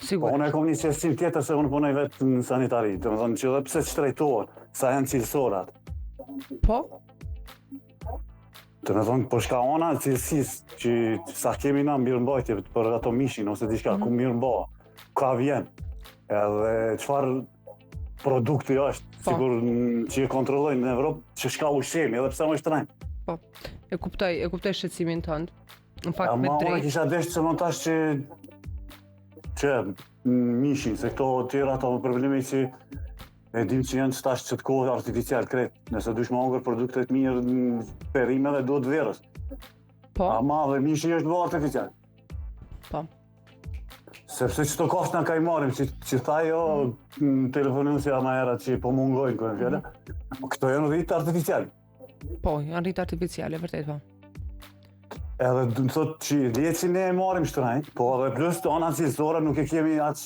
Sigurisht. Unë e kom një qëlsim tjetër se unë punoj vetë në sanitari, domethënë që edhe pse shtrejtohen, sa janë cilësorat. Po? Domethënë po shka ona cilësisë që sa kemi na mirëmbajtje për ato mishin ose diçka ku mirëmbohet, ka vjen. Edhe çfarë produkti është, sigur që e kontrollojnë në Evropë, që shka ushqemi, edhe pse më shtrenjtë. Po. E kuptoj shqetësimin tënd. Në fakt me Unë drejtë. kisha deshë që montash që mishin, se këto tjera ato probleme që e dim që janë tash që të kohë artificial kret. Nëse dush më hongër produktet mirë në perimeve duhet verës. Po. Ama dhe mishi është bëhë artificial. Po. Sepse që të kosht në ka i marim, që tha jo në telefonin si ama erat që po mungojnë kërën fjallë, këto janë rritë artificial. Po, janë rritë artificiale, vërtet po. Edhe du të thotë që 10 që ne e marim shtrajnë, po edhe plus të ona cilësore nuk e kemi aq